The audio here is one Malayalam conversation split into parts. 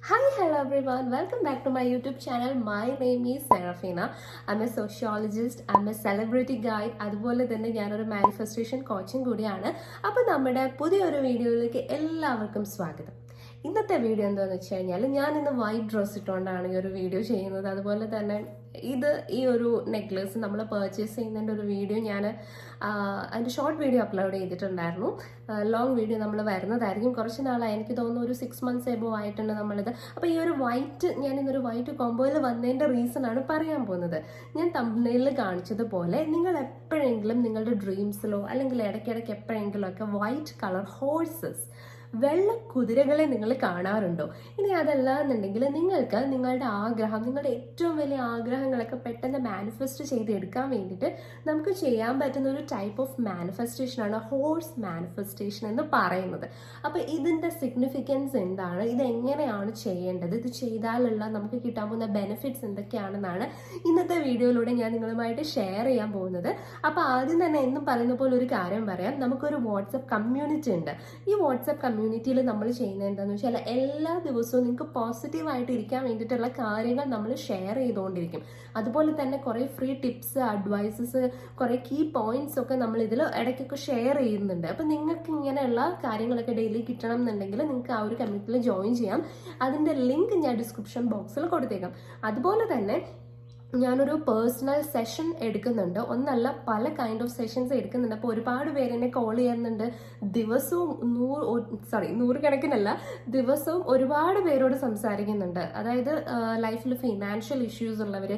Hi, hello everyone. Welcome back to my YouTube channel. My name is Serafina. I'm a sociologist. I'm a celebrity guide. അതുപോലെ തന്നെ ഞാനൊരു മാനിഫെസ്റ്റേഷൻ കോച്ചിങ് കൂടിയാണ്. അപ്പോൾ നമ്മുടെ പുതിയൊരു വീഡിയോയിലേക്ക് എല്ലാവർക്കും സ്വാഗതം. ഇന്നത്തെ വീഡിയോ എന്താണെന്ന് വെച്ച് കഴിഞ്ഞാൽ ഞാൻ ഇന്ന് വൈറ്റ് ഡ്രസ്സ് ഇട്ടുകൊണ്ടാണ് ഈ ഒരു വീഡിയോ ചെയ്യുന്നത്. അതുപോലെ തന്നെ ഈ ഒരു നെക്ലേസ് നമ്മൾ പർച്ചേസ് ചെയ്യുന്നതിൻ്റെ ഒരു വീഡിയോ ഞാൻ അതിൻ്റെ ഷോർട്ട് വീഡിയോ അപ്ലോഡ് ചെയ്തിട്ടുണ്ടായിരുന്നു. ലോങ് വീഡിയോ നമ്മൾ വരുന്നതായിരിക്കും. കുറച്ച് നാളായി, എനിക്ക് തോന്നുന്നു ഒരു 6 months എബോ ആയിട്ടുണ്ട് നമ്മളിത്. അപ്പോൾ ഈ ഒരു ഞാൻ ഇന്നൊരു വൈറ്റ് കോംബോയിൽ വന്നതിൻ്റെ റീസൺ ആണ് പറയാൻ പോകുന്നത്. ഞാൻ തംബ്നെയിലിൽ കാണിച്ചതുപോലെ നിങ്ങൾ എപ്പോഴെങ്കിലും നിങ്ങളുടെ ഡ്രീംസിലോ അല്ലെങ്കിൽ ഇടയ്ക്കിടയ്ക്ക് എപ്പോഴെങ്കിലും ഒക്കെ വൈറ്റ് കളർ ഹോഴ്സസ്, വെള്ള കുതിരകളെ നിങ്ങൾ കാണാറുണ്ടോ? ഇനി അതല്ല എന്നുണ്ടെങ്കിൽ നിങ്ങൾക്ക് നിങ്ങളുടെ ആഗ്രഹം, നിങ്ങളുടെ ഏറ്റവും വലിയ ആഗ്രഹങ്ങളൊക്കെ പെട്ടെന്ന് മാനിഫെസ്റ്റ് ചെയ്തെടുക്കാൻ വേണ്ടിയിട്ട് നമുക്ക് ചെയ്യാൻ പറ്റുന്ന ഒരു ടൈപ്പ് ഓഫ് മാനിഫെസ്റ്റേഷനാണ് ഹോഴ്സ് മാനിഫെസ്റ്റേഷൻ എന്ന് പറയുന്നത്. അപ്പോൾ ഇതിൻ്റെ സിഗ്നിഫിക്കൻസ് എന്താണ്, ഇതെങ്ങനെയാണ് ചെയ്യേണ്ടത്, ഇത് ചെയ്താലുള്ള നമുക്ക് കിട്ടാൻ പോകുന്ന ബെനിഫിറ്റ്സ് എന്തൊക്കെയാണെന്നാണ് ഇന്നത്തെ വീഡിയോയിലൂടെ ഞാൻ നിങ്ങളുമായിട്ട് ഷെയർ ചെയ്യാൻ പോകുന്നത്. അപ്പോൾ ആദ്യം തന്നെ എന്നും പറയുന്ന പോലെ ഒരു കാര്യം പറയാം. നമുക്കൊരു വാട്സപ്പ് കമ്മ്യൂണിറ്റി ഉണ്ട്. ഈ വാട്സപ്പ് കമ്മ്യൂണിറ്റിയിൽ നമ്മൾ ചെയ്യുന്നത് എന്താണെന്ന് വെച്ചാൽ എല്ലാ ദിവസവും നിങ്ങൾക്ക് പോസിറ്റീവായിട്ട് ഇരിക്കാൻ വേണ്ടിയിട്ടുള്ള കാര്യങ്ങൾ നമ്മൾ ഷെയർ ചെയ്തുകൊണ്ടിരിക്കും. അതുപോലെ തന്നെ കുറേ ഫ്രീ ടിപ്സ്, അഡ്വൈസസ്, കുറേ കീ പോയിന്റ്സ് ഒക്കെ നമ്മൾ ഇതിൽ ഇടയ്ക്കൊക്കെ ഷെയർ ചെയ്യുന്നുണ്ട്. അപ്പം നിങ്ങൾക്ക് ഇങ്ങനെയുള്ള കാര്യങ്ങളൊക്കെ ഡെയിലി കിട്ടണം എന്നുണ്ടെങ്കിൽ നിങ്ങൾക്ക് ആ ഒരു കമ്മ്യൂണിറ്റിയിൽ ജോയിൻ ചെയ്യാം. അതിൻ്റെ ലിങ്ക് ഞാൻ ഡിസ്ക്രിപ്ഷൻ ബോക്സിൽ കൊടുത്തേക്കാം. അതുപോലെ തന്നെ ഞാനൊരു പേഴ്സണൽ സെഷൻ എടുക്കുന്നുണ്ട്. ഒന്നല്ല, പല കൈൻഡ് ഓഫ് സെഷൻസ് എടുക്കുന്നുണ്ട്. അപ്പോൾ ഒരുപാട് പേര് എന്നെ കോൾ ചെയ്യുന്നുണ്ട്. ദിവസവും നൂറുകണക്കിനല്ല, ദിവസവും ഒരുപാട് പേരോട് സംസാരിക്കുന്നുണ്ട്. അതായത് ലൈഫിൽ ഫിനാൻഷ്യൽ ഇഷ്യൂസ് ഉള്ളവർ,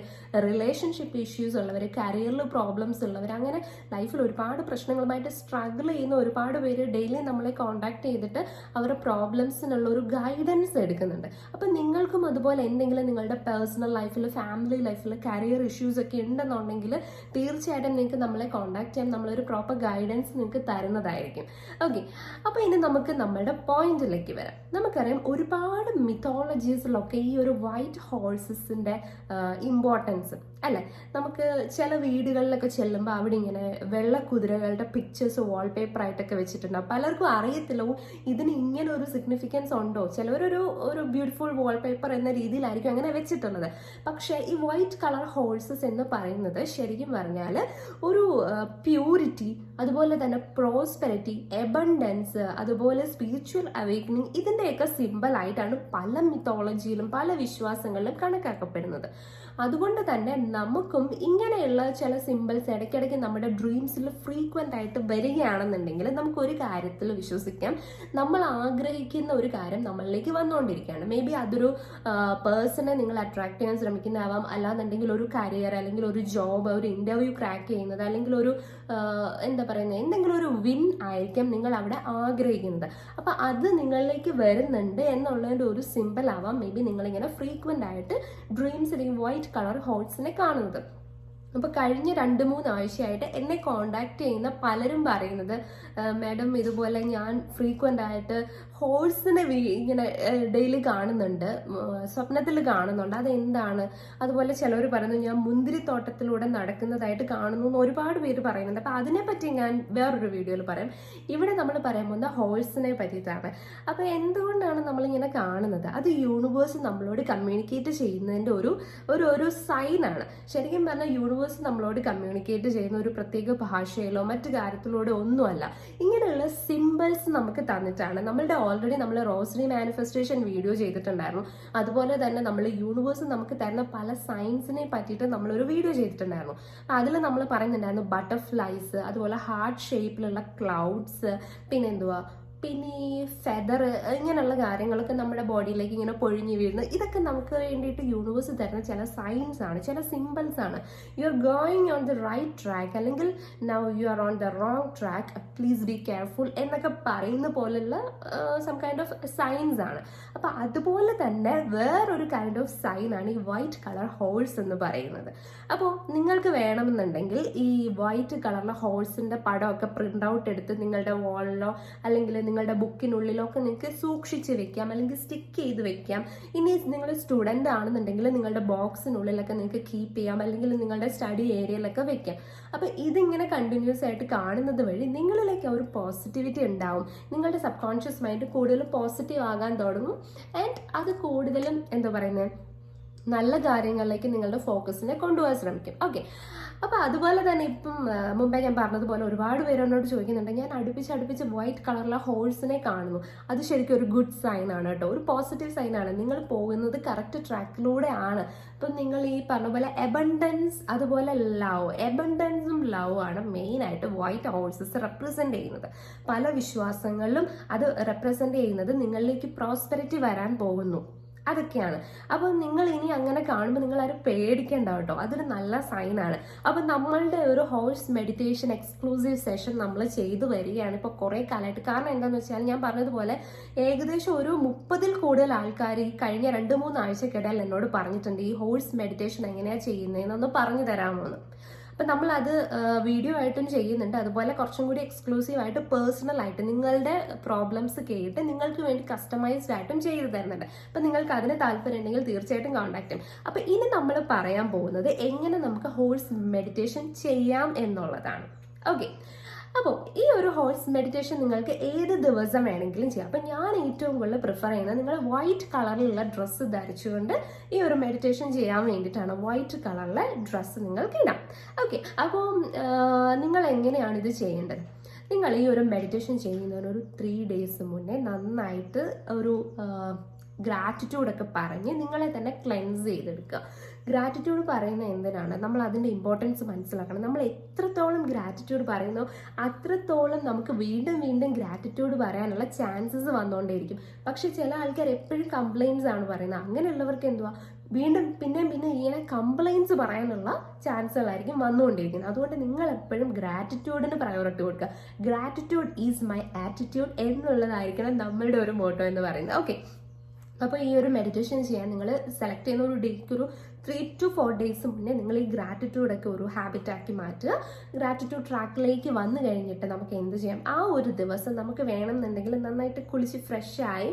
റിലേഷൻഷിപ്പ് ഇഷ്യൂസ് ഉള്ളവർ, കരിയറിൽ പ്രോബ്ലംസ് ഉള്ളവർ, അങ്ങനെ ലൈഫിൽ ഒരുപാട് പ്രശ്നങ്ങളുമായിട്ട് സ്ട്രഗിൾ ചെയ്യുന്ന ഒരുപാട് പേര് ഡെയിലി നമ്മളെ കോൺടാക്ട് ചെയ്തിട്ട് അവരുടെ പ്രോബ്ലംസിനുള്ള ഒരു ഗൈഡൻസ് എടുക്കുന്നുണ്ട്. അപ്പം നിങ്ങൾക്കും അതുപോലെ എന്തെങ്കിലും നിങ്ങളുടെ പേഴ്സണൽ ലൈഫിൽ, ഫാമിലി ലൈഫിൽ കരിയർ ഇഷ്യൂസ് ഒക്കെ ഉണ്ടെന്നുണ്ടെങ്കിൽ തീർച്ചയായിട്ടും നിങ്ങൾക്ക് നമ്മളെ കോൺടാക്ട് ചെയ്യാം. നമ്മളൊരു പ്രോപ്പർ ഗൈഡൻസ് നിങ്ങൾക്ക് തരുന്നതായിരിക്കും. ഓക്കെ, അപ്പോൾ ഇനി നമുക്ക് നമ്മളുടെ പോയിന്റിലേക്ക് വരാം. നമുക്കറിയാം ഒരുപാട് മിത്തോളജീസിലൊക്കെ ഈ ഒരു വൈറ്റ് ഹോഴ്സസിന്റെ ഇമ്പോർട്ടൻസ് അല്ലെ. നമുക്ക് ചില വീടുകളിലൊക്കെ ചെല്ലുമ്പോൾ അവിടെ ഇങ്ങനെ വെള്ള കുതിരകളുടെ പിക്ചേഴ്സ് വാൾപേപ്പർ ആയിട്ടൊക്കെ വെച്ചിട്ടുണ്ടാവും. പലർക്കും അറിയത്തില്ല ഇതിന് ഇങ്ങനെ ഒരു സിഗ്നിഫിക്കൻസ് ഉണ്ടോ. ചിലവരൊരു ബ്യൂട്ടിഫുൾ വാൾപേപ്പർ എന്ന രീതിയിലായിരിക്കും അങ്ങനെ വെച്ചിട്ടുള്ളത്. പക്ഷേ ഈ വൈറ്റ് കളർ ഹോഴ്സസ് എന്ന് പറയുന്നത് ശരിക്കും പറഞ്ഞാൽ ഒരു പ്യൂരിറ്റി, അതുപോലെ തന്നെ പ്രോസ്പെരിറ്റി, എബണ്ടൻസ്, അതുപോലെ സ്പിരിച്വൽ അവേക്കനിങ്, ഇതിൻ്റെയൊക്കെ സിമ്പിൾ ആയിട്ടാണ് പല മിത്തോളജിയിലും പല വിശ്വാസങ്ങളിലും കണക്കാക്കപ്പെടുന്നത്. അതുകൊണ്ട് തന്നെ നമുക്കും ഇങ്ങനെയുള്ള ചില സിമ്പിൾസ് ഇടയ്ക്കിടയ്ക്ക് നമ്മുടെ ഡ്രീംസിൽ ഫ്രീക്വൻ്റ് ആയിട്ട് വരികയാണെന്നുണ്ടെങ്കിൽ നമുക്കൊരു കാര്യത്തിൽ വിശ്വസിക്കാം, നമ്മൾ ആഗ്രഹിക്കുന്ന ഒരു കാര്യം നമ്മളിലേക്ക് വന്നുകൊണ്ടിരിക്കുകയാണ്. മേ ബി അതൊരു പേഴ്സണെ നിങ്ങൾ അട്രാക്ട് ചെയ്യാൻ ശ്രമിക്കുന്നതാവാം, അല്ലാന്നുണ്ടെങ്കിൽ ഒരു കരിയർ, അല്ലെങ്കിൽ ഒരു ജോബ്, ഒരു ഇന്റർവ്യൂ ക്രാക്ക് ചെയ്യുന്നത്, അല്ലെങ്കിൽ ഒരു എന്തെങ്കിലും ഒരു വിൻ ആയിരിക്കാം നിങ്ങൾ അവിടെ ആഗ്രഹിക്കുന്നത്. അപ്പൊ അത് നിങ്ങളിലേക്ക് വരുന്നുണ്ട് എന്നുള്ളതിന്റെ ഒരു സിമ്പിൾ ആവാം മേ ബി നിങ്ങളിങ്ങനെ ഫ്രീക്വന്റ് ആയിട്ട് ഡ്രീംസിൽ ഈ വൈറ്റ് കളർ ഹോഴ്സിനെ കാണുന്നത്. അപ്പോൾ കഴിഞ്ഞ 2-3 ആഴ്ചയായിട്ട് എന്നെ കോണ്ടാക്ട് ചെയ്യുന്ന പലരും പറയുന്നത്, മാഡം ഇതുപോലെ ഞാൻ ഫ്രീക്വൻ്റ് ആയിട്ട് ഹോഴ്സിനെ ഇങ്ങനെ ഡെയിലി കാണുന്നുണ്ട്, സ്വപ്നത്തിൽ കാണുന്നുണ്ട്, അതെന്താണ്? അതുപോലെ ചിലവർ പറയുന്നു ഞാൻ മുന്തിരിത്തോട്ടത്തിലൂടെ നടക്കുന്നതായിട്ട് കാണുന്നു എന്ന് ഒരുപാട് പേര് പറയുന്നുണ്ട്. അപ്പോൾ അതിനെപ്പറ്റി ഞാൻ വേറൊരു വീഡിയോയിൽ പറയാം. ഇവിടെ നമ്മൾ പറയാൻ പോകുന്ന ഹോഴ്സിനെ പറ്റിയിട്ടാണ്. അപ്പോൾ എന്തുകൊണ്ടാണ് നമ്മളിങ്ങനെ കാണുന്നത്? അത് യൂണിവേഴ്സ് നമ്മളോട് കമ്മ്യൂണിക്കേറ്റ് ചെയ്യുന്നതിൻ്റെ ഒരു സൈനാണ്. ശരിക്കും പറഞ്ഞാൽ യൂണിവേഴ്സ് നമ്മളോട് കമ്മ്യൂണിക്കേറ്റ് ചെയ്യുന്ന ഒരു പ്രത്യേക ഭാഷയിലോ മറ്റു കാര്യത്തിലൂടെ ഒന്നുമല്ല. ഇങ്ങനെയുള്ള സിമ്പിൾസ് നമുക്ക് തന്നിട്ടാണ്. ഓൾറെഡി നമ്മൾ റോസറി മാനിഫെസ്റ്റേഷൻ വീഡിയോ ചെയ്തിട്ടുണ്ടായിരുന്നു. അതുപോലെ തന്നെ നമ്മൾ യൂണിവേഴ്സ് നമുക്ക് തരുന്ന പല സയൻസിനെ പറ്റിയിട്ട് നമ്മളൊരു വീഡിയോ ചെയ്തിട്ടുണ്ടായിരുന്നു. അതിൽ നമ്മൾ പറയുന്നുണ്ടായിരുന്നു ബട്ടർഫ്ലൈസ്, അതുപോലെ ഹാർട്ട് ഷേപ്പിലുള്ള ക്ലൗഡ്സ്, പിന്നെ ഈ ഫെദർ, ഇങ്ങനെയുള്ള കാര്യങ്ങളൊക്കെ നമ്മുടെ ബോഡിയിലേക്ക് ഇങ്ങനെ പൊഴിഞ്ഞു വീഴുന്നത്, ഇതൊക്കെ നമുക്ക് വേണ്ടിയിട്ട് യൂണിവേഴ്സ് തരുന്ന ചില സൈൻസ് ആണ്, ചില സിമ്പിൾസ് ആണ്. You are going on the right track, അല്ലെങ്കിൽ now you are on the wrong track, please be careful എന്നൊക്കെ പറയുന്ന പോലുള്ള സം കൈൻഡ് ഓഫ് സൈൻസ് ആണ്. അപ്പൊ അതുപോലെ തന്നെ വേറൊരു കൈൻഡ് ഓഫ് സൈൻ ആണ് ഈ വൈറ്റ് കളർ ഹോഴ്സ് എന്ന് പറയുന്നത്. അപ്പോൾ നിങ്ങൾക്ക് വേണമെന്നുണ്ടെങ്കിൽ ഈ വൈറ്റ് കളറിലെ ഹോഴ്സിന്റെ പടമൊക്കെ പ്രിന്റ് ഔട്ട് എടുത്ത് നിങ്ങളുടെ വാളിലോ അല്ലെങ്കിൽ നിങ്ങളുടെ ബുക്കിനുള്ളിലൊക്കെ നിങ്ങൾക്ക് സൂക്ഷിച്ച് വെക്കാം, അല്ലെങ്കിൽ സ്റ്റിക്ക് ചെയ്ത് വെക്കാം. ഇനി നിങ്ങൾ സ്റ്റുഡൻ്റ് ആണെന്നുണ്ടെങ്കിൽ നിങ്ങളുടെ ബോക്സിനുള്ളിലൊക്കെ നിങ്ങൾക്ക് കീപ്പ് ചെയ്യാം, അല്ലെങ്കിൽ നിങ്ങളുടെ സ്റ്റഡി ഏരിയയിലൊക്കെ വെക്കാം. അപ്പോൾ ഇതിങ്ങനെ കണ്ടിന്യൂസ് ആയിട്ട് കാണുന്നത് വഴി നിങ്ങളിലേക്ക് ഒരു പോസിറ്റിവിറ്റി ഉണ്ടാവും. നിങ്ങളുടെ സബ് കോൺഷ്യസ് മൈൻഡ് കൂടുതൽ പോസിറ്റീവ് ആകാൻ തുടങ്ങും. ആൻഡ് അത് കൂടുതലും എന്താ പറയുന്നത്, നല്ല കാര്യങ്ങളിലേക്ക് നിങ്ങളുടെ ഫോക്കസിനെ കൊണ്ടുപോകാൻ ശ്രമിക്കും. ഓക്കെ, അപ്പോൾ അതുപോലെ തന്നെ ഇപ്പം മുമ്പേ ഞാൻ പറഞ്ഞതുപോലെ ഒരുപാട് പേര് എന്നോട് ചോദിക്കുന്നുണ്ട്, ഞാൻ അടുപ്പിച്ച് വൈറ്റ് കളറിലെ ഹോൾസിനെ കാണുന്നു, അത് ശരിക്കും ഒരു ഗുഡ് സൈൻ ആണ് കേട്ടോ, ഒരു പോസിറ്റീവ് സൈൻ ആണ്. നിങ്ങൾ പോകുന്നത് കറക്റ്റ് ട്രാക്കിലൂടെ ആണ്. ഇപ്പം നിങ്ങൾ ഈ പറഞ്ഞ പോലെ എബണ്ടൻസ്, അതുപോലെ ലവ്, എബണ്ടൻസും ലവ് ആണ് മെയിനായിട്ട് വൈറ്റ് ഹോൾസസ് റെപ്രസെന്റ് ചെയ്യുന്നത്. പല വിശ്വാസങ്ങളിലും അത് റെപ്രസെന്റ് ചെയ്യുന്നത് നിങ്ങളിലേക്ക് പ്രോസ്പെരിറ്റി വരാൻ പോകുന്നു, അതൊക്കെയാണ്. അപ്പോൾ നിങ്ങൾ ഇനി അങ്ങനെ കാണുമ്പോൾ നിങ്ങൾ ആരും പേടിക്കണ്ട കേട്ടോ, അതൊരു നല്ല സൈനാണ്. അപ്പം നമ്മളുടെ ഒരു ഹോഴ്സ് മെഡിറ്റേഷൻ എക്സ്ക്ലൂസീവ് സെഷൻ നമ്മൾ ചെയ്തു വരികയാണ് ഇപ്പോൾ കുറേ കാലമായിട്ട്. കാരണം എന്താണെന്ന് വെച്ചാൽ ഞാൻ പറഞ്ഞതുപോലെ ഏകദേശം ഒരു 30-ൽ കൂടുതൽ ആൾക്കാർ ഈ കഴിഞ്ഞ 2-3 ആഴ്ചക്കിടയിൽ എന്നോട് പറഞ്ഞിട്ടുണ്ട് ഈ ഹോഴ്സ് മെഡിറ്റേഷൻ എങ്ങനെയാണ് ചെയ്യുന്നതെന്നൊന്ന് പറഞ്ഞു തരാമോ എന്ന്. അപ്പം നമ്മളത് വീഡിയോ ആയിട്ടും ചെയ്യുന്നുണ്ട്. അതുപോലെ കുറച്ചും കൂടി എക്സ്ക്ലൂസീവ് ആയിട്ട് പേഴ്സണൽ ആയിട്ട് നിങ്ങളുടെ പ്രോബ്ലംസ് കേട്ട് നിങ്ങൾക്ക് വേണ്ടി കസ്റ്റമൈസ്ഡ് ആയിട്ടും ചെയ്തു തരുന്നുണ്ട്. അപ്പം നിങ്ങൾക്ക് അതിന് താല്പര്യം ഉണ്ടെങ്കിൽ തീർച്ചയായിട്ടും കോൺടാക്ട് ചെയ്യും. അപ്പം ഇനി നമ്മൾ പറയാൻ പോകുന്നത് എങ്ങനെ നമുക്ക് ഹോഴ്സ് മെഡിറ്റേഷൻ ചെയ്യാം എന്നുള്ളതാണ്. ഓക്കെ, അപ്പോൾ ഈ ഒരു ഹോഴ്സ് മെഡിറ്റേഷൻ നിങ്ങൾക്ക് ഏത് ദിവസം വേണമെങ്കിലും ചെയ്യാം. അപ്പം ഞാൻ ഏറ്റവും കൂടുതൽ പ്രിഫർ ചെയ്യുന്നത് നിങ്ങൾ വൈറ്റ് കളറിലുള്ള ഡ്രസ്സ് ധരിച്ചുകൊണ്ട് ഈ ഒരു മെഡിറ്റേഷൻ ചെയ്യാൻ വേണ്ടിയിട്ടാണ്. വൈറ്റ് കളറിലെ ഡ്രസ്സ് നിങ്ങൾക്ക് ഇടാം. ഓക്കെ, അപ്പോൾ നിങ്ങൾ എങ്ങനെയാണ് ഇത് ചെയ്യേണ്ടത്? നിങ്ങൾ ഈ ഒരു മെഡിറ്റേഷൻ ചെയ്യുന്നതിന് ഒരു 3 days മുന്നേ നന്നായിട്ട് ഒരു ഗ്രാറ്റിറ്റ്യൂഡൊക്കെ പറഞ്ഞ് നിങ്ങളെ തന്നെ ക്ലെൻസ് ചെയ്തെടുക്കുക. ഗ്രാറ്റിറ്റ്യൂഡ് പറയുന്നത് എന്തിനാണ്? നമ്മൾ അതിൻ്റെ ഇമ്പോർട്ടൻസ് മനസ്സിലാക്കണം. നമ്മൾ എത്രത്തോളം ഗ്രാറ്റിറ്റ്യൂഡ് പറയുന്നോ അത്രത്തോളം നമുക്ക് വീണ്ടും വീണ്ടും ഗ്രാറ്റിറ്റ്യൂഡ് പറയാനുള്ള ചാൻസസ് വന്നുകൊണ്ടേയിരിക്കും. പക്ഷെ ചില ആൾക്കാർ എപ്പോഴും കംപ്ലയിൻസ് ആണ് പറയുന്നത്. അങ്ങനെയുള്ളവർക്ക് എന്തുവാ, വീണ്ടും പിന്നെയും ഇങ്ങനെ കംപ്ലയിൻസ് പറയാനുള്ള ചാൻസുകളായിരിക്കും വന്നുകൊണ്ടിരിക്കുന്നത്. അതുകൊണ്ട് നിങ്ങൾ എപ്പോഴും ഗ്രാറ്റിറ്റ്യൂഡിന് പ്രയോറിറ്റി കൊടുക്കുക. ഗ്രാറ്റിറ്റ്യൂഡ് ഈസ് മൈ ആറ്റിറ്റ്യൂഡ് എന്നുള്ളതായിരിക്കണം നമ്മളുടെ ഒരു മോട്ടോ എന്ന് പറയുന്നത്. ഓക്കെ, അപ്പോൾ ഈ ഒരു മെഡിറ്റേഷൻ ചെയ്യാൻ നിങ്ങൾ സെലക്ട് ചെയ്യുന്ന ഒരു ഡേക്ക് ഒരു 3 to 4 days മുന്നേ നിങ്ങൾ ഈ ഗ്രാറ്റിറ്റ്യൂഡൊക്കെ ഒരു ഹാബിറ്റാക്കി മാറ്റുക. ഗ്രാറ്റിറ്റ്യൂഡ് ട്രാക്കിലേക്ക് വന്നു കഴിഞ്ഞിട്ട് നമുക്ക് എന്ത് ചെയ്യാം, ആ ഒരു ദിവസം നമുക്ക് വേണമെന്നുണ്ടെങ്കിൽ നന്നായിട്ട് കുളിച്ച് ഫ്രഷായി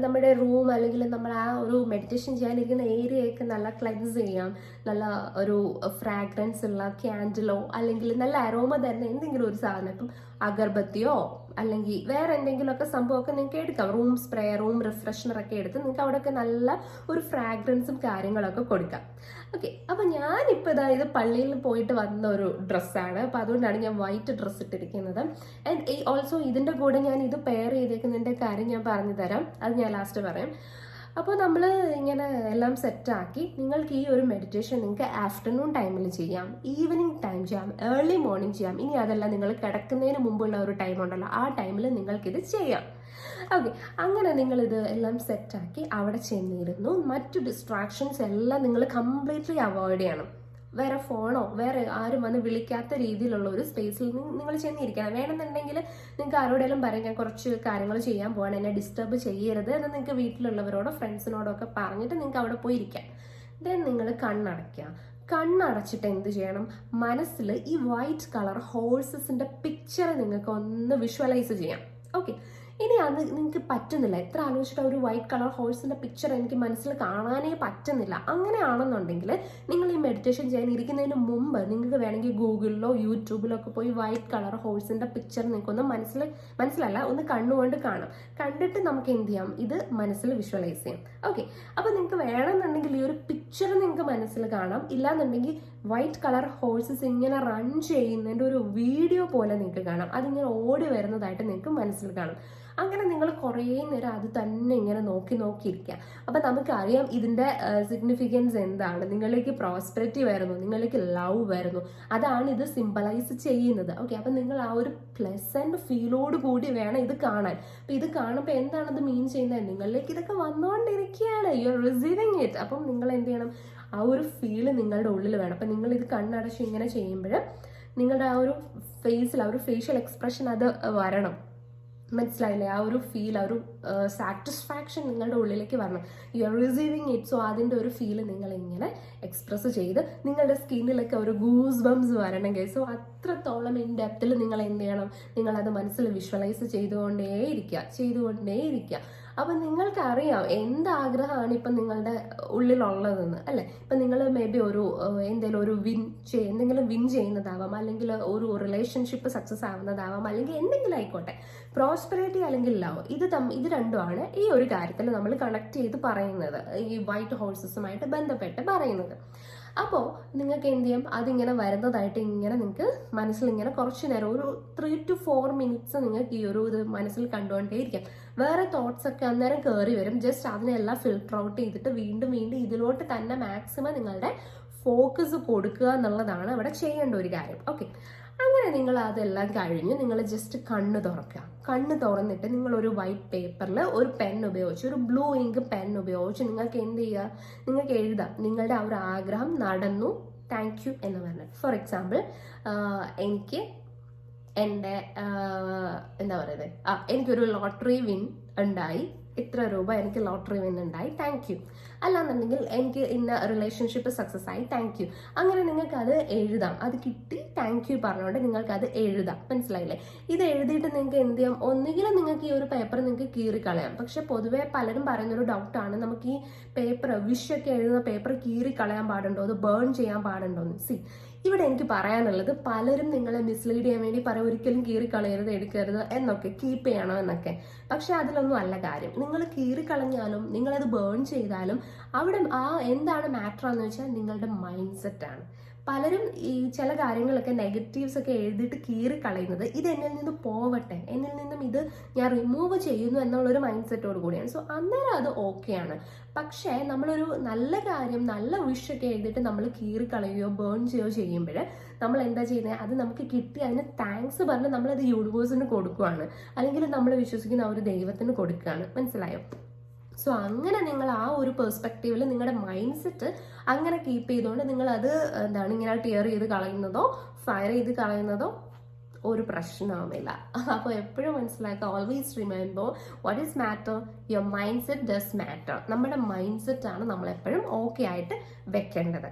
നമ്മുടെ റൂം അല്ലെങ്കിൽ നമ്മൾ ആ ഒരു മെഡിറ്റേഷൻ ചെയ്യാനിരിക്കുന്ന ഏരിയയൊക്കെ നല്ല ക്ലെൻസ് ചെയ്യാം. നല്ല ഒരു ഫ്രാഗ്രൻസ് ഉള്ള ക്യാൻഡിലോ അല്ലെങ്കിൽ നല്ല അരോമ തരുന്ന എന്തെങ്കിലും ഒരു സാധനം, ഇപ്പം അഗർബത്തിയോ അല്ലെങ്കിൽ വേറെ എന്തെങ്കിലുമൊക്കെ സംഭവമൊക്കെ നിങ്ങൾക്ക് എടുക്കാം. റൂം സ്പ്രേ, റൂം റിഫ്രഷ്നറൊക്കെ എടുത്ത് നിങ്ങൾക്ക് അവിടെയൊക്കെ നല്ല ഒരു ഫ്രാഗ്രൻസും കാര്യങ്ങളൊക്കെ കൊടുക്കാം. ഓക്കെ, അപ്പം ഞാനിപ്പോൾ ഇത് പള്ളിയിൽ പോയിട്ട് വന്ന ഒരു ഡ്രസ്സാണ്. അപ്പോൾ അതുകൊണ്ടാണ് ഞാൻ വൈറ്റ് ഡ്രസ്സ് ഇട്ടിരിക്കുന്നത്. ആൻഡ് ഓൾസോ ഇതിൻ്റെ കൂടെ ഞാൻ ഇത് പെയർ ചെയ്തേക്കുന്നതിൻ്റെ കാര്യം ഞാൻ പറഞ്ഞു തരാം, അത് ഞാൻ ലാസ്റ്റ് പറയാം. അപ്പോൾ നമ്മൾ ഇങ്ങനെ എല്ലാം സെറ്റാക്കി നിങ്ങൾക്ക് ഈ ഒരു മെഡിറ്റേഷൻ നിങ്ങൾക്ക് ആഫ്റ്റർനൂൺ ടൈമിൽ ചെയ്യാം, ഈവനിങ് ടൈം ചെയ്യാം, ഏർലി മോർണിംഗ് ചെയ്യാം. ഇനി അതല്ല നിങ്ങൾ കിടക്കുന്നതിന് മുമ്പുള്ള ഒരു ടൈം ഉണ്ടല്ലോ, ആ ടൈമിൽ നിങ്ങൾക്കിത് ചെയ്യാം. ഓക്കെ, അങ്ങനെ നിങ്ങളിത് എല്ലാം സെറ്റാക്കി അവിടെ ചെന്നിരുന്നു. മറ്റു ഡിസ്ട്രാക്ഷൻസ് എല്ലാം നിങ്ങൾ കംപ്ലീറ്റ്ലി അവോയ്ഡ് ചെയ്യണം. വേറെ ഫോണോ വേറെ ആരും വന്ന് വിളിക്കാത്ത രീതിയിലുള്ള ഒരു സ്പേസിൽ നിങ്ങൾ ചെന്നിരിക്കണം. വേണമെന്നുണ്ടെങ്കിൽ നിങ്ങൾക്ക് ആരോടെങ്കിലും പറയാം, ഞാൻ കുറച്ച് കാര്യങ്ങൾ ചെയ്യാൻ പോവാണ്, എന്നെ ഡിസ്റ്റർബ് ചെയ്യരുത് എന്ന് നിങ്ങൾക്ക് വീട്ടിലുള്ളവരോടോ ഫ്രണ്ട്സിനോടോ ഒക്കെ പറഞ്ഞിട്ട് നിങ്ങൾക്ക് അവിടെ പോയി ഇരിക്കാം. ദെൻ നിങ്ങൾ കണ്ണടയ്ക്കുക. കണ്ണടച്ചിട്ട് എന്ത് ചെയ്യണം, മനസ്സിൽ ഈ വൈറ്റ് കളർ ഹോഴ്സസിന്റെ പിക്ചർ നിങ്ങൾക്ക് ഒന്ന് വിഷ്വലൈസ് ചെയ്യാം. ഓക്കെ, ഇനി അത് നിങ്ങൾക്ക് പറ്റുന്നില്ല, എത്ര ആലോചിച്ചിട്ട് ഒരു വൈറ്റ് കളർ ഹോഴ്സിന്റെ പിക്ചർ എനിക്ക് മനസ്സിൽ കാണാനേ പറ്റുന്നില്ല, അങ്ങനെയാണെന്നുണ്ടെങ്കിൽ നിങ്ങൾ ഈ മെഡിറ്റേഷൻ ചെയ്യാൻ ഇരിക്കുന്നതിന് മുമ്പ് നിങ്ങൾക്ക് വേണമെങ്കിൽ ഗൂഗിളിലോ യൂട്യൂബിലോ ഒക്കെ പോയി വൈറ്റ് കളർ ഹോഴ്സിന്റെ പിക്ചർ നിങ്ങൾക്കൊന്ന് മനസ്സിലല്ല ഒന്ന് കണ്ണുകൊണ്ട് കാണാം. കണ്ടിട്ട് നമുക്ക് എന്ത് ചെയ്യാം, ഇത് മനസ്സിൽ വിഷ്വലൈസ് ചെയ്യാം. ഓക്കെ, അപ്പോൾ നിങ്ങൾക്ക് വേണമെന്നുണ്ടെങ്കിൽ ഈ ഒരു പിക്ചർ നിങ്ങൾക്ക് മനസ്സിൽ കാണാം. ഇല്ലാന്നുണ്ടെങ്കിൽ വൈറ്റ് കളർ ഹോഴ്സസ് ഇങ്ങനെ റൺ ചെയ്യുന്നതിൻ്റെ ഒരു വീഡിയോ പോലെ നിങ്ങൾക്ക് കാണാം. അതിങ്ങനെ ഓടി വരുന്നതായിട്ട് നിങ്ങൾക്ക് മനസ്സിൽ കാണാം. അങ്ങനെ നിങ്ങൾ കുറേ നേരം അത് തന്നെ ഇങ്ങനെ നോക്കിയിരിക്കുക. അപ്പം നമുക്കറിയാം ഇതിൻ്റെ സിഗ്നിഫിക്കൻസ് എന്താണ്. നിങ്ങളിലേക്ക് പ്രോസ്പെരിറ്റി വരുന്നു, നിങ്ങളിലേക്ക് ലവ് വരുന്നു, അതാണ് ഇത് സിംബലൈസ് ചെയ്യുന്നത്. ഓക്കെ, അപ്പം നിങ്ങൾ ആ ഒരു പ്ലസന്റ് ഫീലോട് കൂടി വേണം ഇത് കാണാൻ. അപ്പം ഇത് കാണുമ്പോൾ എന്താണ് അത് മീൻ ചെയ്യുന്നത്, നിങ്ങളിലേക്ക് ഇതൊക്കെ വന്നുകൊണ്ടിരിക്കുകയാണ്, യു ആർ റിസീവിങ് ഇറ്റ്. അപ്പം നിങ്ങൾ എന്ത് ചെയ്യണം, ആ ഒരു ഫീല് നിങ്ങളുടെ ഉള്ളിൽ വേണം. അപ്പം നിങ്ങളിത് കണ്ണടച്ച് ഇങ്ങനെ ചെയ്യുമ്പോൾ നിങ്ങളുടെ ആ ഒരു ഫേസിൽ ആ ഒരു ഫേഷ്യൽ എക്സ്പ്രഷൻ അത് വരണം. മനസ്സിലായില്ലേ? ആ ഒരു ഫീൽ, ആ ഒരു സാറ്റിസ്ഫാക്ഷൻ നിങ്ങളുടെ ഉള്ളിലേക്ക് വരണം. You are receiving it. So അതിൻ്റെ ഒരു ഫീൽ നിങ്ങൾ ഇങ്ങനെ എക്സ്പ്രസ് ചെയ്ത് നിങ്ങളുടെ സ്കിന്നിലൊക്കെ ഒരു ഗൂസ് ബംസ് വരണമെങ്കിൽ, സോ അത്രത്തോളം ഇൻ ഡെപ്തിൽ നിങ്ങൾ എന്ത് ചെയ്യണം, നിങ്ങളത് മനസ്സിൽ വിഷ്വലൈസ് ചെയ്തുകൊണ്ടേയിരിക്കുക. അപ്പം നിങ്ങൾക്കറിയാം എന്താഗ്രഹമാണ് ഇപ്പം നിങ്ങളുടെ ഉള്ളിലുള്ളതെന്ന്, അല്ലേ? ഇപ്പം നിങ്ങൾ മേ ബി ഒരു എന്തെങ്കിലും ഒരു എന്തെങ്കിലും വിൻ ചെയ്യുന്നതാവാം, അല്ലെങ്കിൽ ഒരു റിലേഷൻഷിപ്പ് സക്സസ് ആവുന്നതാവാം, അല്ലെങ്കിൽ എന്തെങ്കിലും ആയിക്കോട്ടെ, പ്രോസ്പെറിറ്റി അല്ലെങ്കിൽ ലവ്, ഇത് രണ്ടുമാണ് ഈ ഒരു കാര്യത്തിൽ നമ്മൾ കണക്ട് ചെയ്ത് പറയുന്നത്, ഈ വൈറ്റ് ഹോഴ്സസുമായിട്ട് ബന്ധപ്പെട്ട് പറയുന്നത്. അപ്പോൾ നിങ്ങൾക്ക് എന്ത് ചെയ്യും, അതിങ്ങനെ വരുന്നതായിട്ട് ഇങ്ങനെ നിങ്ങൾക്ക് മനസ്സിൽ ഇങ്ങനെ കുറച്ച് നേരം ഒരു 3 to 4 minutes നിങ്ങൾക്ക് ഈ ഒരു ഇത് മനസ്സിൽ കണ്ടുകൊണ്ടേയിരിക്കാം. വേറെ തോട്ട്സ് ഒക്കെ അന്നേരം കയറി വരും. ജസ്റ്റ് അതിനെല്ലാം ഫിൽട്ടർ ഔട്ട് ചെയ്തിട്ട് വീണ്ടും ഇതിലോട്ട് തന്നെ മാക്സിമം നിങ്ങളുടെ ഫോക്കസ് കൊടുക്കുക എന്നുള്ളതാണ് അവിടെ ചെയ്യേണ്ട ഒരു കാര്യം. ഓക്കെ, അങ്ങനെ നിങ്ങൾ അതെല്ലാം കഴിഞ്ഞ് നിങ്ങൾ ജസ്റ്റ് കണ്ണ് തുറക്കുക. കണ്ണ് തുറന്നിട്ട് നിങ്ങൾ ഒരു വൈറ്റ് പേപ്പറിൽ ഒരു പെൻ ഉപയോഗിച്ച്, ഒരു ബ്ലൂ ഇങ്ക് പെൻ ഉപയോഗിച്ച് നിങ്ങൾക്ക് എന്ത് ചെയ്യുക, നിങ്ങൾക്ക് എഴുതാം നിങ്ങളുടെ ആ ഒരു ആഗ്രഹം നടന്നു, താങ്ക് യു എന്ന് പറഞ്ഞത്. ഫോർ എക്സാമ്പിൾ, എനിക്ക് എൻ്റെ എന്താ പറയുന്നത്, എനിക്കൊരു ലോട്ടറി വിൻ ഉണ്ടായി, ഇത്ര രൂപ എനിക്ക് ലോട്ടറി വിൻ ഉണ്ടായി, താങ്ക് യു. അല്ലാന്നുണ്ടെങ്കിൽ എനിക്ക് ഇന്ന റിലേഷൻഷിപ്പ് സക്സസ് ആയി, താങ്ക് യു. അങ്ങനെ നിങ്ങൾക്ക് അത് എഴുതാം. അത് കിട്ടി താങ്ക് യു പറഞ്ഞുകൊണ്ട് നിങ്ങൾക്ക് അത് എഴുതാം. മനസ്സിലായില്ലേ? ഇത് എഴുതിയിട്ട് നിങ്ങൾക്ക് എന്ത് ചെയ്യാം, ഒന്നുകിലും നിങ്ങൾക്ക് ഈ ഒരു പേപ്പർ നിങ്ങൾക്ക് കീറിക്കളയാം. പക്ഷെ പൊതുവെ പലരും പറയുന്നൊരു ഡൗട്ടാണ്, നമുക്ക് ഈ പേപ്പർ വിഷൊക്കെ എഴുതുന്ന പേപ്പർ കീറിക്കളയാൻ പാടുണ്ടോ, അത് ബേൺ ചെയ്യാൻ പാടുണ്ടോ എന്ന്. ഇവിടെ എനിക്ക് പറയാനുള്ളത്, പലരും നിങ്ങളെ മിസ്ലീഡ് ചെയ്യാൻ വേണ്ടി പറയും ഒരിക്കലും കീറിക്കളയരുത്, എടുക്കരുത് എന്നൊക്കെ, കീപ്പ് ചെയ്യണം എന്നൊക്കെ. പക്ഷെ അതിലൊന്നും അല്ല കാര്യം. നിങ്ങൾ കീറിക്കളഞ്ഞാലും നിങ്ങളത് ബേൺ ചെയ്താലും അവിടെ എന്താണ് മാറ്റർ എന്ന് വെച്ചാൽ നിങ്ങളുടെ മൈൻഡ് സെറ്റാണ്. പലരും ഈ ചില കാര്യങ്ങളൊക്കെ നെഗറ്റീവ്സ് ഒക്കെ എഴുതിയിട്ട് കീറിക്കളയുന്നത് ഇത് എന്നിൽ നിന്ന് പോവട്ടെ, എന്നിൽ നിന്നും ഇത് ഞാൻ റിമൂവ് ചെയ്യുന്നു എന്നുള്ളൊരു മൈൻഡ് സെറ്റോട് കൂടിയാണ്. സോ അന്നേരം അത് ഓക്കെയാണ്. പക്ഷേ നമ്മളൊരു നല്ല കാര്യം, നല്ല വിഷൊക്കെ എഴുതിയിട്ട് നമ്മൾ കീറിക്കളയുകയോ ബേൺ ചെയ്യുകയോ ചെയ്യുമ്പോൾ നമ്മൾ എന്താ ചെയ്യുന്നത്, അത് നമുക്ക് കിട്ടി അതിന് താങ്ക്സ് പറഞ്ഞ് നമ്മളത് യൂണിവേഴ്സിന് കൊടുക്കുകയാണ്, അല്ലെങ്കിൽ നമ്മൾ വിശ്വസിക്കുന്ന ആ ഒരു ദൈവത്തിന് കൊടുക്കുകയാണ്. മനസ്സിലായോ? സോ അങ്ങനെ നിങ്ങൾ ആ ഒരു പെർസ്പെക്റ്റീവിൽ നിങ്ങളുടെ മൈൻഡ് സെറ്റ് അങ്ങനെ കീപ്പ് ചെയ്തുകൊണ്ട് നിങ്ങൾ അത് എന്താണ് ഇങ്ങനെ ടിയർ ചെയ്ത് കളയുന്നതോ ഫയർ ചെയ്ത് കളയുന്നതോ ഒരു പ്രശ്നവുമില്ല. അപ്പോൾ എപ്പോഴും മനസ്സിലാക്കുക, always remember what is matter, your mind set does matter. നമ്മുടെ മൈൻഡ് സെറ്റ് ആണ് നമ്മളെപ്പോഴും ഓക്കെ ആയിട്ട് വെക്കേണ്ടത്.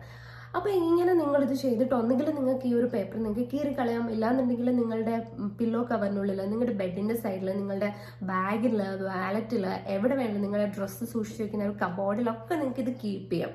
അപ്പോൾ ഇങ്ങനെ നിങ്ങളിത് ചെയ്തിട്ട് ഒന്നുകിൽ നിങ്ങൾക്ക് ഈ ഒരു പേപ്പർ നിങ്ങൾക്ക് കീറിക്കളയാം, ഇല്ലാന്നുണ്ടെങ്കിൽ നിങ്ങളുടെ പില്ലോ കവറിനുള്ളിൽ, നിങ്ങളുടെ ബെഡിൻ്റെ സൈഡിൽ, നിങ്ങളുടെ ബാഗിൽ, വാലറ്റിൽ, എവിടെ വേണം നിങ്ങളുടെ ഡ്രസ്സ് സൂക്ഷിച്ച് വെക്കുന്ന കബോർഡിലൊക്കെ നിങ്ങൾക്ക് ഇത് കീപ്പ് ചെയ്യാം.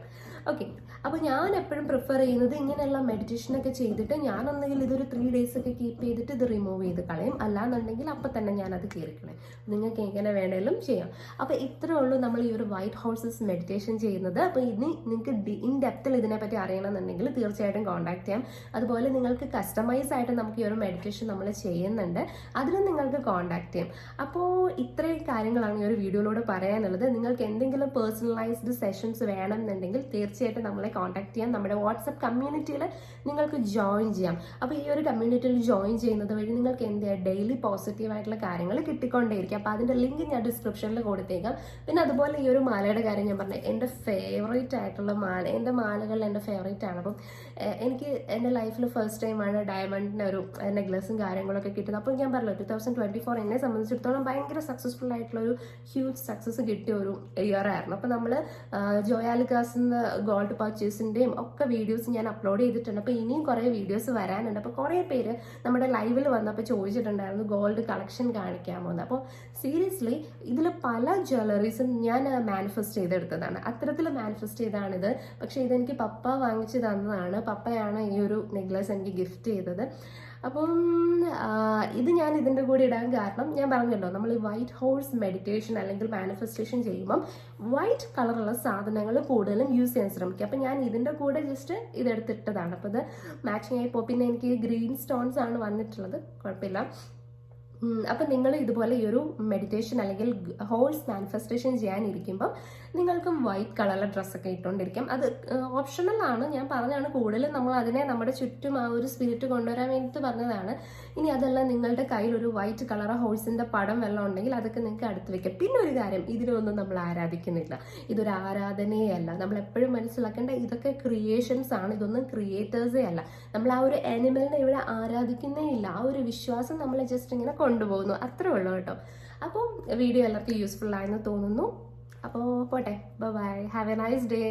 ഓക്കെ, അപ്പോൾ ഞാൻ എപ്പോഴും പ്രിഫർ ചെയ്യുന്നത് ഇങ്ങനെയുള്ള മെഡിറ്റേഷനൊക്കെ ചെയ്തിട്ട് ഞാനൊന്നെങ്കിൽ ഇതൊരു 3 days ഒക്കെ കീപ്പ് ചെയ്തിട്ട് ഇത് റിമൂവ് ചെയ്ത് കളയും, അല്ലാന്നുണ്ടെങ്കിൽ അപ്പം തന്നെ ഞാനത് കീറിക്കളയും. നിങ്ങൾക്ക് എങ്ങനെ വേണേലും ചെയ്യാം. അപ്പോൾ ഇത്രേ ഉള്ളൂ നമ്മൾ ഈ ഒരു വൈറ്റ് ഹോഴ്സസ് മെഡിറ്റേഷൻ ചെയ്യുന്നത്. അപ്പോൾ ഇനി നിങ്ങൾക്ക് ഇൻ ഡെപ്തിൽ ഇതിനെപ്പറ്റി അറിയണമെന്നുണ്ടെങ്കിൽ തീർച്ചയായിട്ടും കോൺടാക്ട് ചെയ്യാം. അതുപോലെ നിങ്ങൾക്ക് കസ്റ്റമൈസ് ആയിട്ട് നമുക്ക് ഈ ഒരു മെഡിറ്റേഷൻ നമ്മൾ ചെയ്യുന്നുണ്ട്, അതിനും നിങ്ങൾക്ക് കോൺടാക്ട് ചെയ്യാം. അപ്പോൾ ഇത്രയും കാര്യങ്ങളാണ് ഈ ഒരു വീഡിയോയിലൂടെ പറയാനുള്ളത്. നിങ്ങൾക്ക് എന്തെങ്കിലും പേഴ്സണലൈസ്ഡ് സെഷൻസ് വേണമെന്നുണ്ടെങ്കിൽ തീർച്ചയായിട്ടും നമ്മളെ കോൺടാക്ട് ചെയ്യാം. നമ്മുടെ വാട്സപ്പ് കമ്മ്യൂണിറ്റിയിൽ നിങ്ങൾക്ക് ജോയിൻ ചെയ്യാം. അപ്പോൾ ഈ ഒരു കമ്മ്യൂണിറ്റിയിൽ ജോയിൻ ചെയ്യുന്നത് വഴി നിങ്ങൾക്ക് എന്ത് ചെയ്യാം, ഡെയിലി പോസിറ്റീവായിട്ടുള്ള കാര്യങ്ങൾ കിട്ടിക്കൊണ്ടേയിരിക്കും. അപ്പോൾ അതിൻ്റെ ലിങ്ക് ഞാൻ ഡിസ്ക്രിപ്ഷനിൽ കൊടുത്തേക്കാം. പിന്നെ അതുപോലെ ഈ ഒരു മാലയുടെ കാര്യം ഞാൻ പറഞ്ഞത്, എൻ്റെ ഫേവറേറ്റ് ആയിട്ടുള്ള മാല, എൻ്റെ മാലകളിൽ എൻ്റെ ഫേവറേറ്റ് ആണ്. അപ്പം എനിക്ക് എൻ്റെ ലൈഫിൽ ഫസ്റ്റ് ടൈമാണ് ഡയമണ്ടിൻ്റെ ഒരു നെക്ലസും കാര്യങ്ങളൊക്കെ കിട്ടുന്നത്. അപ്പോൾ ഞാൻ പറഞ്ഞു 2024 എന്നെ സംബന്ധിച്ചിടത്തോളം ഭയങ്കര സക്സസ്ഫുൾ ആയിട്ടുള്ളൊരു ഹ്യൂജ് സക്സസ് കിട്ടിയ ഒരു ഇയർ ആയിരുന്നു. അപ്പോൾ നമ്മൾ ജോയാലുക്കാസിന്ന് ഗോൾഡ് പർച്ചേസിൻ്റെയും ഒക്കെ വീഡിയോസ് ഞാൻ അപ്ലോഡ് ചെയ്തിട്ടുണ്ട്. അപ്പോൾ ഇനിയും കുറേ വീഡിയോസ് വരാനുണ്ട്. അപ്പോൾ കുറേ പേര് നമ്മുടെ ലൈവിൽ വന്നപ്പോൾ ചോദിച്ചിട്ടുണ്ടായിരുന്നു ഗോൾഡ് കളക്ഷൻ കാണിക്കാമോ എന്ന്. അപ്പോൾ സീരിയസ്ലി ഇതിൽ പല ജ്വല്ലറീസും ഞാൻ മാനിഫെസ്റ്റ് ചെയ്തെടുത്തതാണ്, അത്തരത്തിൽ മാനിഫെസ്റ്റ് ചെയ്താണിത്. പക്ഷേ ഇതെനിക്ക് പപ്പ വാങ്ങിച്ചു തന്നതാണ്. പപ്പയാണ് ഈ ഒരു നെക്ലസ് എനിക്ക് ഗിഫ്റ്റ് ചെയ്തത്. അപ്പം ഇത് ഞാൻ ഇതിൻ്റെ കൂടെ ഇടാൻ കാരണം ഞാൻ പറഞ്ഞല്ലോ, നമ്മൾ ഈ വൈറ്റ് ഹോഴ്സ് മെഡിറ്റേഷൻ അല്ലെങ്കിൽ മാനിഫെസ്റ്റേഷൻ ചെയ്യുമ്പം വൈറ്റ് കളറുള്ള സാധനങ്ങൾ കൂടുതലും യൂസ് ചെയ്യാൻ ശ്രമിക്കുക. അപ്പം ഞാൻ ഇതിൻ്റെ കൂടെ ജസ്റ്റ് ഇതെടുത്തിട്ടതാണ്. അപ്പോൾ ഇത് മാച്ചിങ് ആയിപ്പോൾ പിന്നെ എനിക്ക് ഗ്രീൻ സ്റ്റോൺസ് ആണ് വന്നിട്ടുള്ളത്, കുഴപ്പമില്ല. അപ്പം നിങ്ങൾ ഇതുപോലെ ഈ ഒരു മെഡിറ്റേഷൻ അല്ലെങ്കിൽ ഹോഴ്സ് മാനിഫെസ്റ്റേഷൻ ചെയ്യാനിരിക്കുമ്പോൾ നിങ്ങൾക്കും വൈറ്റ് കളറിലെ ഡ്രസ്സൊക്കെ ഇട്ടുകൊണ്ടിരിക്കാം. അത് ഓപ്ഷണൽ ആണ്, ഞാൻ പറഞ്ഞതാണ്. കൂടുതലും നമ്മൾ അതിനെ നമ്മുടെ ചുറ്റും ആ ഒരു സ്പിരിറ്റ് കൊണ്ടുവരാൻ വേണ്ടിയിട്ട് പറഞ്ഞതാണ്. ഇനി അതല്ല നിങ്ങളുടെ കയ്യിൽ ഒരു വൈറ്റ് കളർ ഹോഴ്സിൻ്റെ പടം വല്ലതും ഉണ്ടെങ്കിൽ അതൊക്കെ നിങ്ങൾക്ക് അടുത്ത് വെക്കാം. പിന്നെ ഒരു കാര്യം, ഇതിനൊന്നും നമ്മൾ ആരാധിക്കുന്നില്ല, ഇതൊരു ആരാധനയേ അല്ല. നമ്മൾ എപ്പോഴും മനസ്സിലാക്കേണ്ട ഇതൊക്കെ ക്രിയേഷൻസ് ആണ്, ഇതൊന്നും ക്രിയേറ്റേഴ്സേ അല്ല. നമ്മൾ ആ ഒരു ആനിമലിനെ ഇവിടെ ആരാധിക്കുന്നേ ഇല്ല. ആ ഒരു വിശ്വാസം നമ്മളെ ജസ്റ്റ് ഇങ്ങനെ കൊണ്ടുപോകുന്നു, അത്രേ ഉള്ളൂ കേട്ടോ. അപ്പോൾ വീഡിയോ എല്ലാവർക്കും യൂസ്ഫുൾ ആയെന്ന് തോന്നുന്നു. അപ്പോൾ പോട്ടെ, bye bye, have A nice day.